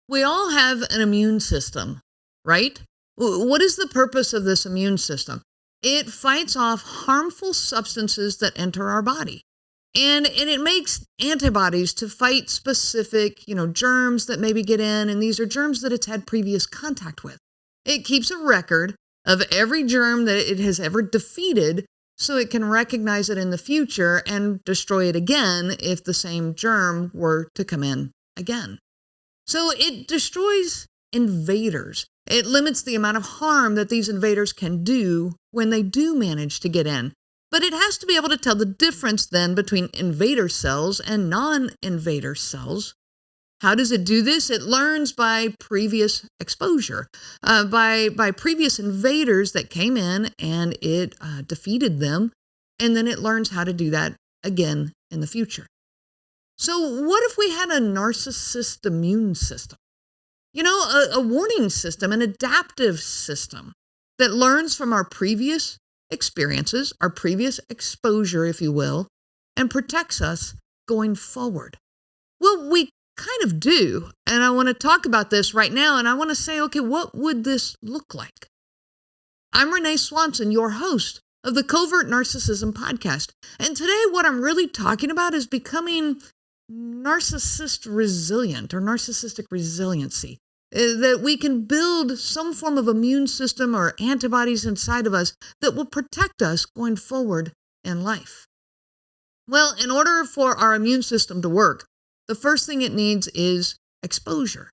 We all have an immune system, right? What is the purpose of this immune system? It fights off harmful substances that enter our body. And it makes antibodies to fight specific, germs that maybe get in, and these are germs that it's had previous contact with. It keeps a record of every germ that it has ever defeated so it can recognize it in the future and destroy it again if the same germ were to come in again. So it destroys invaders. It limits the amount of harm that these invaders can do when they do manage to get in. But it has to be able to tell the difference then between invader cells and non-invader cells. How does it do this? It learns by previous exposure, by previous invaders that came in and it defeated them. And then it learns how to do that again in the future. So what if we had a narcissist immune system? A warning system, an adaptive system that learns from our previous experiences, our previous exposure, if you will, and protects us going forward. Well, we kind of do. And I want to talk about this right now. And I want to say, okay, what would this look like? I'm Renee Swanson, your host of the Covert Narcissism podcast. And today what I'm really talking about is becoming narcissist resilient or narcissistic resiliency. That we can build some form of immune system or antibodies inside of us that will protect us going forward in life. Well, in order for our immune system to work, the first thing it needs is exposure.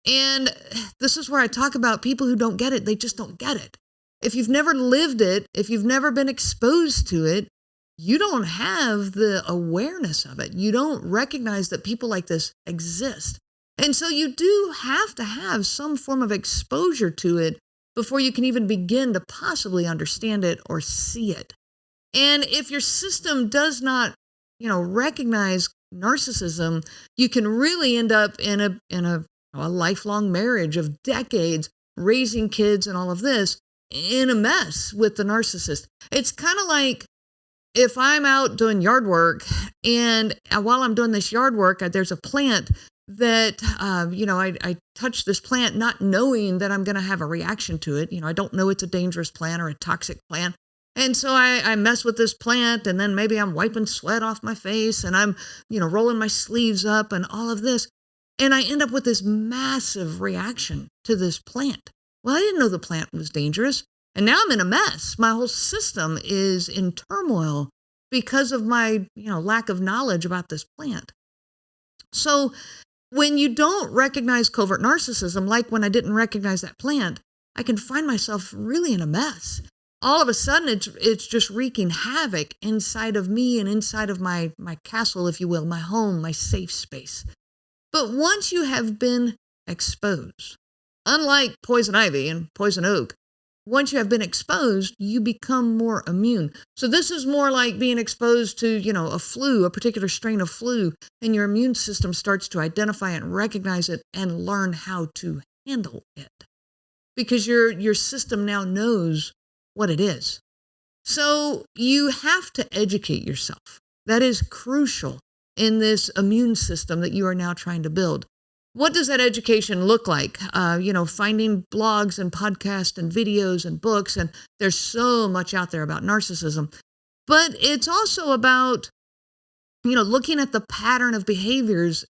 And this is where I talk about people who don't get it. They just don't get it. If you've never lived it, if you've never been exposed to it, you don't have the awareness of it. You don't recognize that people like this exist. And so you do have to have some form of exposure to it before you can even begin to possibly understand it or see it. And if your system does not, recognize narcissism, you can really end up in a lifelong marriage of decades, raising kids and all of this in a mess with the narcissist. It's kind of like if I'm out doing yard work and while I'm doing this yard work, there's a plant that, I touch this plant not knowing that I'm going to have a reaction to it. I don't know it's a dangerous plant or a toxic plant. And so I mess with this plant and then maybe I'm wiping sweat off my face and I'm, rolling my sleeves up and all of this. And I end up with this massive reaction to this plant. Well, I didn't know the plant was dangerous. And now I'm in a mess. My whole system is in turmoil because of my, lack of knowledge about this plant. So when you don't recognize covert narcissism, like when I didn't recognize that plant, I can find myself really in a mess. All of a sudden, it's just wreaking havoc inside of me and inside of my castle, if you will, my home, my safe space. But once you have been exposed, unlike poison ivy and poison oak, once you have been exposed, you become more immune. So this is more like being exposed to, a flu, a particular strain of flu, and your immune system starts to identify it and recognize it and learn how to handle it. Because your system now knows what it is. So you have to educate yourself. That is crucial in this immune system that you are now trying to build. What does that education look like? Finding blogs and podcasts and videos and books, and there's so much out there about narcissism. But it's also about, looking at the pattern of behaviors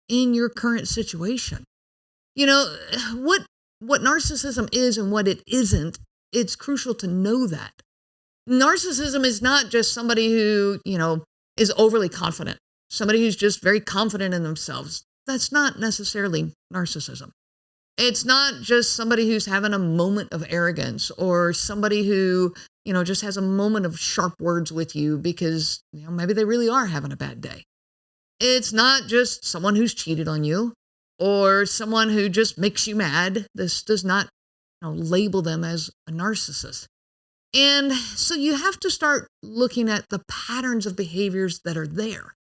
in your current situation. What narcissism is and what it isn't, it's crucial to know that. Narcissism is not just somebody who, is overly confident, somebody who's just very confident in themselves. That's not necessarily narcissism. It's not just somebody who's having a moment of arrogance or somebody who, just has a moment of sharp words with you because, maybe they really are having a bad day. It's not just someone who's cheated on you or someone who just makes you mad. This does not, label them as a narcissist. And so you have to start looking at the patterns of behaviors that are there.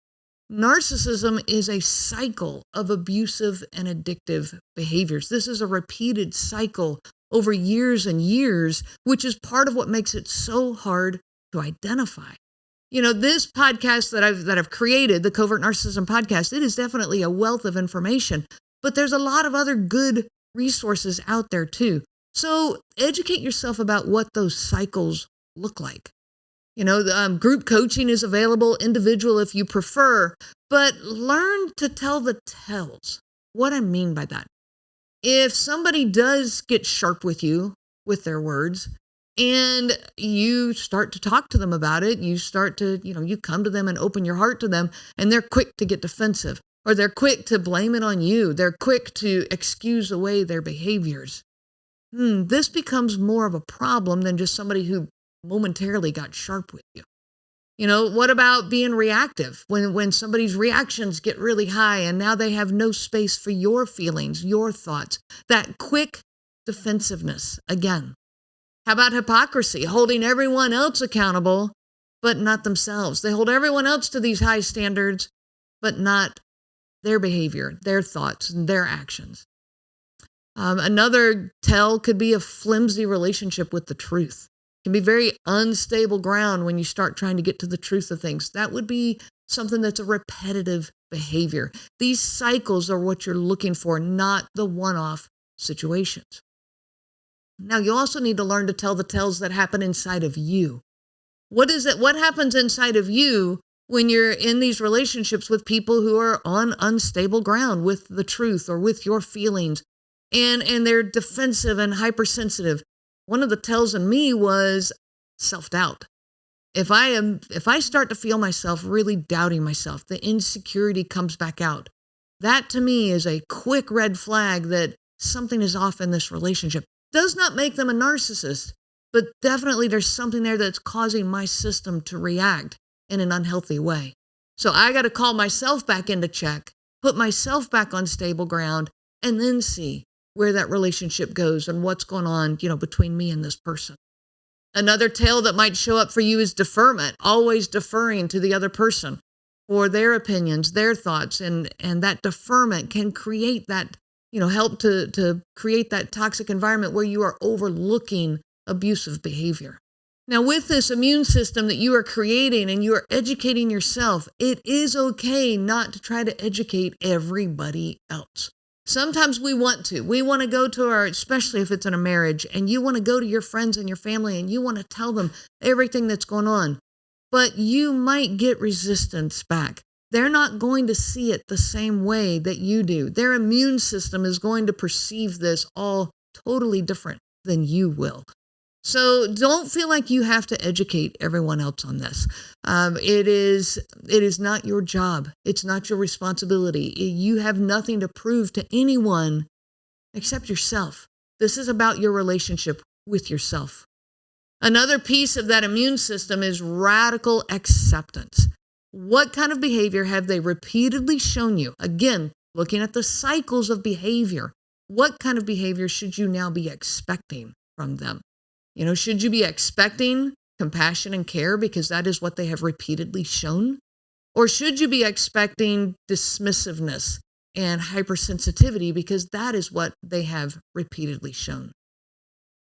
Narcissism is a cycle of abusive and addictive behaviors. This is a repeated cycle over years and years, which is part of what makes it so hard to identify. This podcast that I've created, the Covert Narcissism podcast, it is definitely a wealth of information, but there's a lot of other good resources out there too. So educate yourself about what those cycles look like. Group coaching is available, individual if you prefer, but learn to tell the tells. What I mean by that. If somebody does get sharp with you with their words and you start to talk to them about it, you start to, you come to them and open your heart to them, and they're quick to get defensive, or they're quick to blame it on you. They're quick to excuse away their behaviors. This becomes more of a problem than just somebody who momentarily got sharp with you. What about being reactive? When somebody's reactions get really high and now they have no space for your feelings, your thoughts, that quick defensiveness again. How about hypocrisy? Holding everyone else accountable, but not themselves. They hold everyone else to these high standards, but not their behavior, their thoughts, and their actions. Another tell could be a flimsy relationship with the truth. Can be very unstable ground when you start trying to get to the truth of things. That would be something that's a repetitive behavior. These cycles are what you're looking for, not the one-off situations. Now, you also need to learn to tell the tells that happen inside of you. What is it? What happens inside of you when you're in these relationships with people who are on unstable ground with the truth or with your feelings, and they're defensive and hypersensitive? One of the tells in me was self-doubt. If I start to feel myself really doubting myself, the insecurity comes back out. That to me is a quick red flag that something is off in this relationship. Does not make them a narcissist, but definitely there's something there that's causing my system to react in an unhealthy way. So I got to call myself back into check, put myself back on stable ground, and then see where that relationship goes and what's going on, between me and this person. Another tell that might show up for you is deferment, always deferring to the other person for their opinions, their thoughts, and that deferment can create that, help to create that toxic environment where you are overlooking abusive behavior. Now, with this immune system that you are creating and you are educating yourself, it is okay not to try to educate everybody else. Sometimes we want to go to especially if it's in a marriage, and you want to go to your friends and your family and you want to tell them everything that's going on, but you might get resistance back. They're not going to see it the same way that you do. Their immune system is going to perceive this all totally different than you will. So don't feel like you have to educate everyone else on this. It is not your job. It's not your responsibility. You have nothing to prove to anyone except yourself. This is about your relationship with yourself. Another piece of that immune system is radical acceptance. What kind of behavior have they repeatedly shown you? Again, looking at the cycles of behavior. What kind of behavior should you now be expecting from them? Should you be expecting compassion and care because that is what they have repeatedly shown? Or should you be expecting dismissiveness and hypersensitivity because that is what they have repeatedly shown?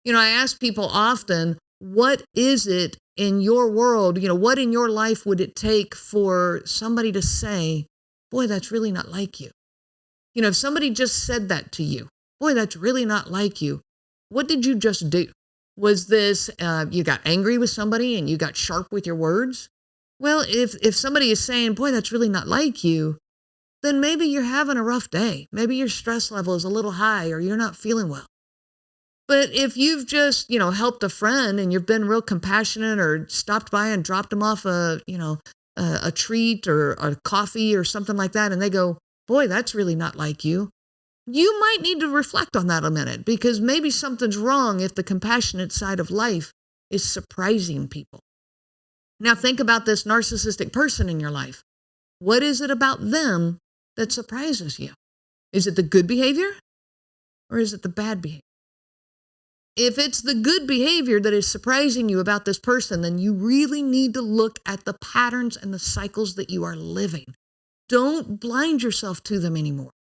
I ask people often, what is it in your world, what in your life would it take for somebody to say, boy, that's really not like you? If somebody just said that to you, boy, that's really not like you, what did you just do? Was this, you got angry with somebody and you got sharp with your words? Well, if somebody is saying, boy, that's really not like you, then maybe you're having a rough day. Maybe your stress level is a little high or you're not feeling well. But if you've just, helped a friend and you've been real compassionate or stopped by and dropped them off a treat or a coffee or something like that, and they go, boy, that's really not like you. You might need to reflect on that a minute because maybe something's wrong if the compassionate side of life is surprising people. Now think about this narcissistic person in your life. What is it about them that surprises you? Is it the good behavior or is it the bad behavior? If it's the good behavior that is surprising you about this person, then you really need to look at the patterns and the cycles that you are living. Don't blind yourself to them anymore.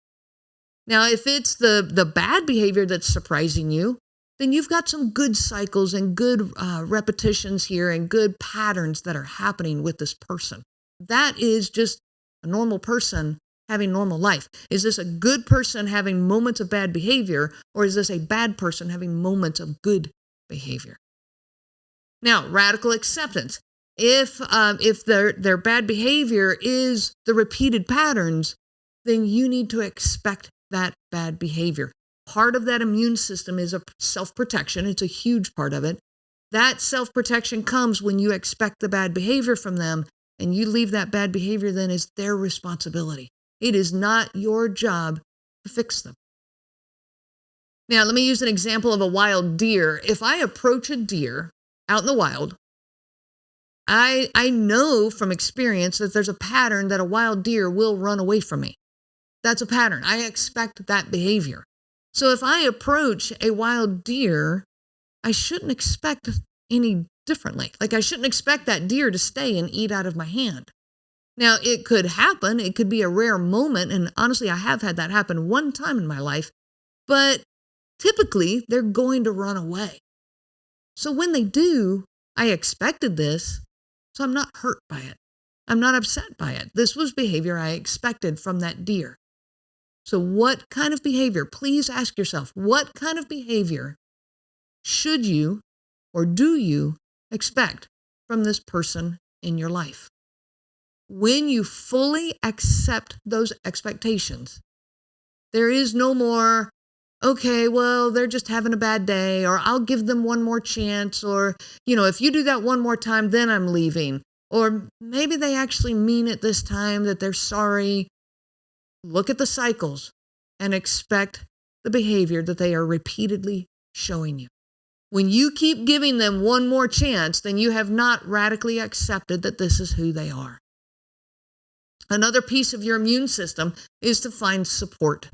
Now, if it's the bad behavior that's surprising you, then you've got some good cycles and good repetitions here and good patterns that are happening with this person. That is just a normal person having normal life? Is this a good person having moments of bad behavior, or is this a bad person having moments of good behavior? Now, radical acceptance. If their bad behavior is the repeated patterns, then you need to expect that bad behavior. Part of that immune system is a self-protection. It's a huge part of it. That self-protection comes when you expect the bad behavior from them, and you leave that bad behavior then as their responsibility. It is not your job to fix them. Now, let me use an example of a wild deer. If I approach a deer out in the wild, I know from experience that there's a pattern that a wild deer will run away from me. That's a pattern. I expect that behavior. So if I approach a wild deer, I shouldn't expect any differently. Like, I shouldn't expect that deer to stay and eat out of my hand. Now, it could happen. It could be a rare moment. And honestly, I have had that happen one time in my life. But typically, they're going to run away. So when they do, I expected this, so I'm not hurt by it. I'm not upset by it. This was behavior I expected from that deer. So what kind of behavior, please ask yourself, what kind of behavior should you or do you expect from this person in your life? When you fully accept those expectations, there is no more, okay, well, they're just having a bad day, or I'll give them one more chance, or, if you do that one more time, then I'm leaving. Or maybe they actually mean it this time, that they're sorry. Look at the cycles and expect the behavior that they are repeatedly showing you. When you keep giving them one more chance, then you have not radically accepted that this is who they are. Another piece of your immune system is to find support.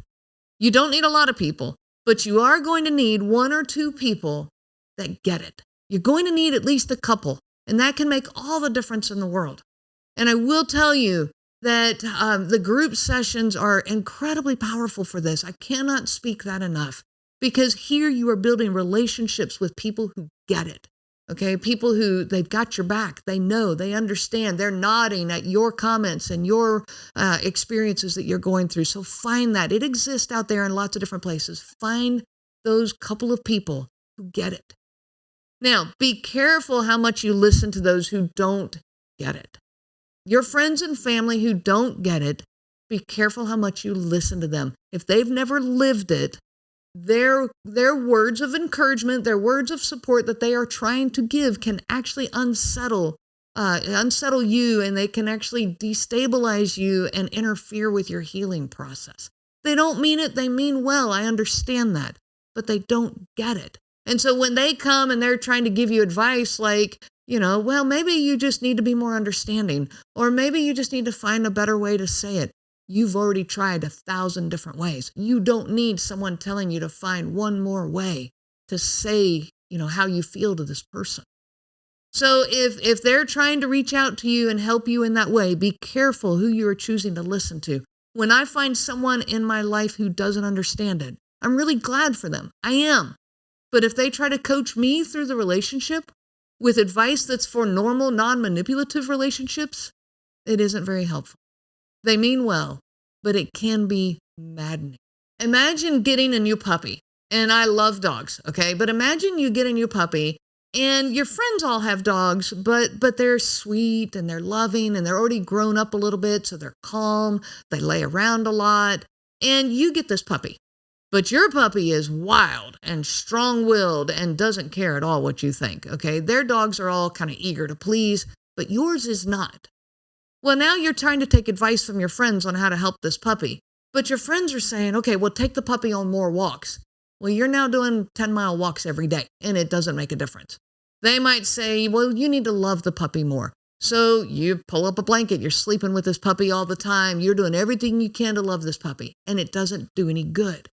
You don't need a lot of people, but you are going to need one or two people that get it. You're going to need at least a couple, and that can make all the difference in the world. And I will tell you that the group sessions are incredibly powerful for this. I cannot speak that enough, because here you are building relationships with people who get it. Okay, people who, they've got your back, they know, they understand, they're nodding at your comments and your experiences that you're going through. So find that. It exists out there in lots of different places. Find those couple of people who get it. Now, be careful how much you listen to those who don't get it. Your friends and family who don't get it, be careful how much you listen to them. If they've never lived it, their words of encouragement, their words of support that they are trying to give can actually unsettle you, and they can actually destabilize you and interfere with your healing process. They don't mean it. They mean well. I understand that, but they don't get it. And so when they come and they're trying to give you advice like, well, maybe you just need to be more understanding, or maybe you just need to find a better way to say it. You've already tried 1,000 different ways. You don't need someone telling you to find one more way to say, how you feel to this person. So if they're trying to reach out to you and help you in that way, be careful who you are choosing to listen to. When I find someone in my life who doesn't understand it, I'm really glad for them. I am. But if they try to coach me through the relationship with advice that's for normal, non-manipulative relationships, it isn't very helpful. They mean well, but it can be maddening. Imagine getting a new puppy, and I love dogs, okay? But imagine you get a new puppy, and your friends all have dogs, but they're sweet, and they're loving, and they're already grown up a little bit, so they're calm, they lay around a lot, and you get this puppy. But your puppy is wild and strong-willed and doesn't care at all what you think, okay? Their dogs are all kind of eager to please, but yours is not. Well, now you're trying to take advice from your friends on how to help this puppy. But your friends are saying, okay, well, take the puppy on more walks. Well, you're now doing 10-mile walks every day, and it doesn't make a difference. They might say, well, you need to love the puppy more. So you pull up a blanket, you're sleeping with this puppy all the time, you're doing everything you can to love this puppy, and it doesn't do any good.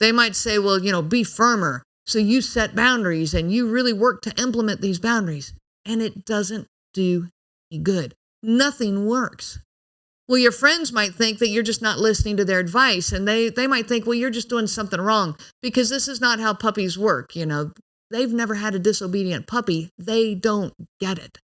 They might say, well, be firmer. So you set boundaries, and you really work to implement these boundaries, and it doesn't do any good. Nothing works. Well, your friends might think that you're just not listening to their advice, and they might think, well, you're just doing something wrong, because this is not how puppies work. They've never had a disobedient puppy. They don't get it.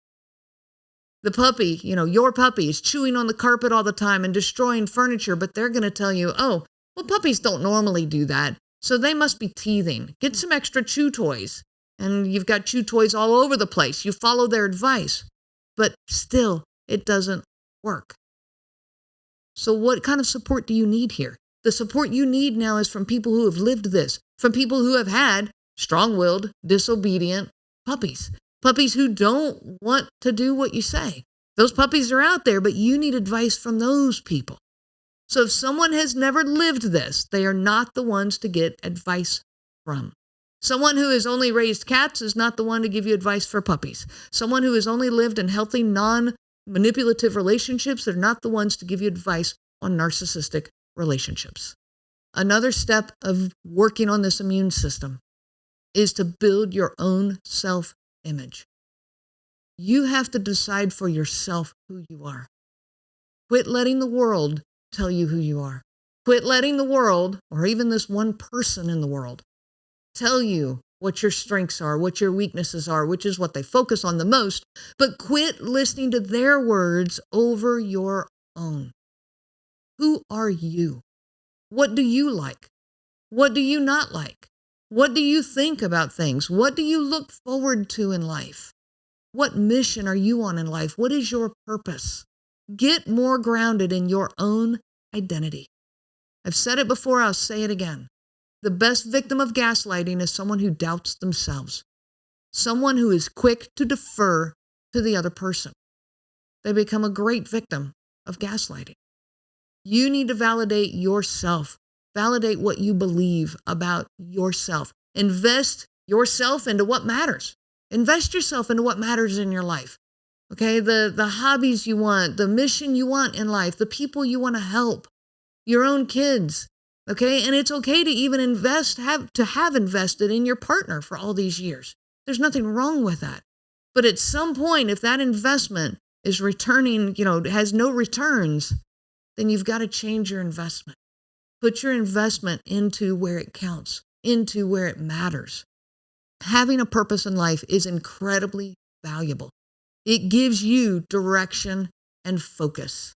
The puppy, your puppy is chewing on the carpet all the time and destroying furniture, but they're going to tell you, oh, well, puppies don't normally do that, so they must be teething. Get some extra chew toys. And you've got chew toys all over the place. You follow their advice, but still, it doesn't work. So what kind of support do you need here? The support you need now is from people who have lived this, from people who have had strong-willed, disobedient puppies. Puppies who don't want to do what you say. Those puppies are out there, but you need advice from those people. So if someone has never lived this, they are not the ones to get advice from. Someone who has only raised cats is not the one to give you advice for puppies. Someone who has only lived in healthy, non-manipulative relationships, they're not the ones to give you advice on narcissistic relationships. Another step of working on this immune system is to build your own self-image. You have to decide for yourself who you are. Quit letting the world tell you who you are. Quit letting the world, or even this one person in the world, tell you what your strengths are, what your weaknesses are, which is what they focus on the most, but quit listening to their words over your own. Who are you? What do you like? What do you not like? What do you think about things? What do you look forward to in life? What mission are you on in life? What is your purpose? Get more grounded in your own identity. I've said it before, I'll say it again. The best victim of gaslighting is someone who doubts themselves, someone who is quick to defer to the other person. They become a great victim of gaslighting. You need to validate yourself, validate what you believe about yourself. Invest yourself into what matters. Invest yourself into what matters in your life. Okay, the hobbies you want, the mission you want in life, the people you want to help, your own kids. Okay, and it's okay to even have invested in your partner for all these years. There's nothing wrong with that. But at some point, if that investment is returning, has no returns, then you've got to change your investment. Put your investment into where it counts, into where it matters. Having a purpose in life is incredibly valuable. It gives you direction and focus.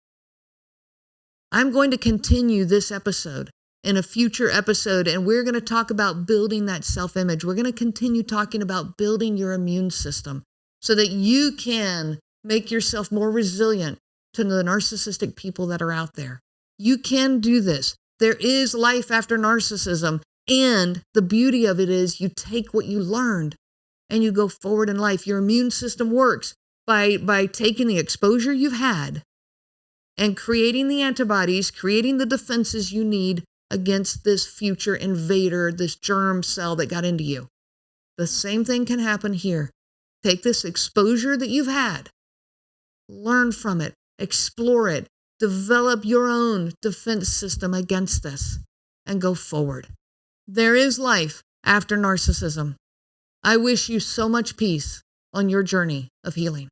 I'm going to continue this episode in a future episode, and we're going to talk about building that self-image. We're going to continue talking about building your immune system so that you can make yourself more resilient to the narcissistic people that are out there. You can do this. There is life after narcissism, and the beauty of it is you take what you learned and you go forward in life. Your immune system works by taking the exposure you've had and creating the antibodies, creating the defenses you need against this future invader, this germ cell that got into you. The same thing can happen here. Take this exposure that you've had, learn from it, explore it, develop your own defense system against this, and go forward. There is life after narcissism. I wish you so much peace on your journey of healing.